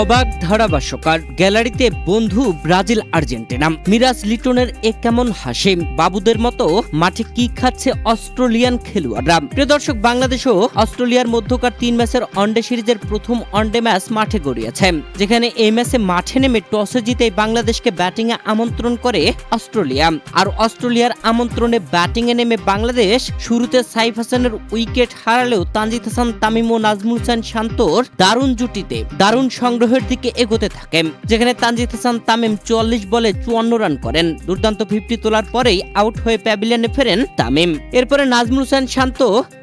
অবাক ধারাভাষ্যকার গ্যালারিতে বন্ধু ব্রাজিল আর্জেন্টিনা। মিরাজ লিটনের এ কেমন হাসি, বাবুদের মতো মাঠে কি খাচ্ছে অস্ট্রেলিয়ান খেলোয়াড়রা। প্রিয় দর্শক, বাংলাদেশ ও অস্ট্রেলিয়ার মধ্যকার 3 ম্যাচের ওয়ানডে সিরিজের প্রথম ওয়ানডে ম্যাচ মাঠে গড়িয়েছে, যেখানে এই ম্যাচে মাঠে নেমে টসে জিতে বাংলাদেশকে ব্যাটিংয়ে আমন্ত্রণ করে অস্ট্রেলিয়া। আর অস্ট্রেলিয়ার আমন্ত্রণে ব্যাটিংয়ে নেমে বাংলাদেশ শুরুতে সাইফ হাসানের উইকেট হারালেও তানজিদ হাসান তামিম ও নাজমুল হোসেন শান্তর দারুণ জুটিতে দারুণ সংগ্রহের দিকে এগোতে থাকে, যেখানে তানজিদ হাসান তামিম 44 বলে 54 রান করেন। দুর্দান্ত 50 তোলার পরেই আউট হয়ে প্যাভিলিয়নে ফেরেন তামিম। এরপরে নাজমুল হোসেন শান্ত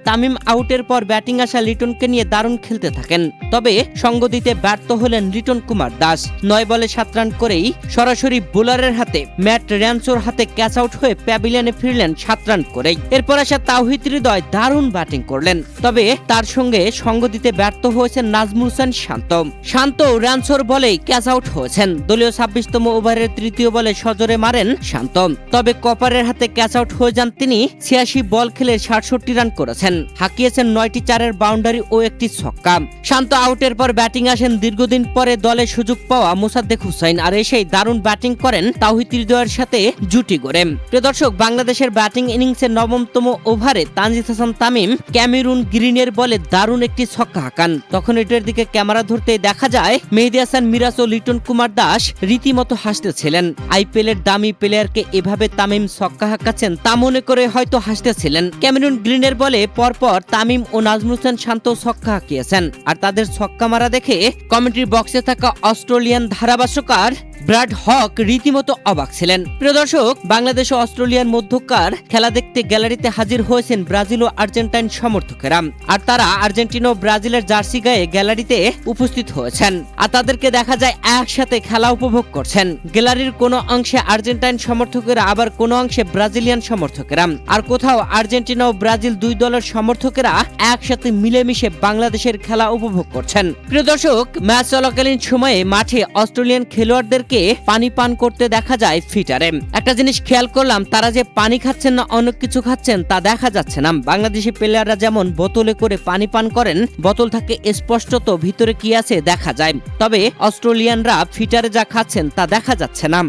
তামিম আউটের পর ব্যাটিং আসা লিটনকে নিয়ে দারুণ খেলতে থাকেন, তবে সঙ্গ দিতে ব্যর্থ হলেন লিটন কুমার দাস। 9 বলে 7 রান করেই সরাসরি বোলারের হাতে ম্যাট র্যানসোর হাতে ক্যাচ আউট হয়ে প্যাভিলিয়নে ফিরলেন 7 রান করেই। এরপর আসা তাওহিদ হৃদয় দারুণ ব্যাটিং করলেন, তবে তার সঙ্গে সঙ্গ দিতে ব্যর্থ হয়েছেন নাজমুল হোসেন শান্ত র্যানসোর বলেই ক্যাচ আউট হয়েছেন। দলীয় 26তম ওভারের তৃতীয় বলে সজোরে মারেন শান্ত, তবে কপারের হাতে ক্যাচ আউট হয়ে যান তিনি। 86 বল খেলে 67 রান করেছেন, হাঁকিয়েছেন 9টি 4-এর বাউন্ডারি ও একটি ছক্কা। শান্ত আউটের পর ব্যাটিং আসেন দীর্ঘদিন পরে দলে সুযোগ পাওয়া মোসাদ্দেক হোসেন, আর এসেই দারুণ ব্যাটিং করেন তাওহিদ হৃদয়ের সাথে জুটি গড়ে। প্রিয় দর্শক, বাংলাদেশের ব্যাটিং ইনিংসের 9তম ওভারে তানজিদ হাসান তামিম ক্যামেরুন গ্রিনের বলে দারুণ একটি ছক্কা হাঁকান। তখন এটার দিকে ক্যামেরা ধরতে দেখা যায় মেহেদী হাসান মিরাজ ও লিটন কুমার দাস রীতিমতো হাসতেছিলেন। আইপিএলের দামি প্লেয়ারকে এভাবে তামিম ছক্কা হাঁকাচ্ছেন তা মনে করে হয়তো হাসতেছিলেন। ক্যামেরুন গ্রিনের বলে পরপর তামিম ও নাজমুল হোসেন শান্ত ছক্কা হাঁকিয়েছেন, আর তাদের ছক্কা মারা দেখে কমেন্ট্রি বক্সে থাকা অস্ট্রেলিয়ান ধারাভাষ্যকার ব্র্যাড হক রীতিমতো অবাক ছিলেন। প্রিয় দর্শক, বাংলাদেশ ও অস্ট্রেলিয়ার মধ্যকার খেলা দেখতে গ্যালারিতে হাজির হয়েছেন ব্রাজিল ও আর্জেন্টাইন সমর্থকেরা, আর তারা আর্জেন্টিনা ও ব্রাজিলের জার্সি গায়ে গ্যালারিতে উপস্থিত হয়েছেন, আর তাদেরকে দেখা যায় একসাথে খেলা উপভোগ করছেন। গ্যালারির কোনো অংশে আর্জেন্টাইন সমর্থকেরা, আবার কোনো অংশে ব্রাজিলিয়ান সমর্থকেরা, আর কোথাও আর্জেন্টিনা ও ব্রাজিল দুই দলের সমর্থকেরা একসাথে মিলেমিশে বাংলাদেশের খেলা উপভোগ করছেন। প্রিয় দর্শক, ম্যাচ চলাকালীন সময়ে মাঠে অস্ট্রেলিয়ান খেলোয়াড়দের পানি পান করতে দেখা যায় ফিটারে। একটা জিনিস খেয়াল করলাম, তারা যে পানি খাচ্ছেন না অনেক কিছু খাচ্ছেন তা দেখা যাচ্ছে না। বাংলাদেশি প্লেয়াররা যেমন বোতলে করে পানি পান করেন, বোতল থাকে স্পষ্টত ভিতরে কি আছে দেখা যায়, তবে অস্ট্রেলিয়ানরা ফিটারে যা খাচ্ছেন তা দেখা যাচ্ছে না।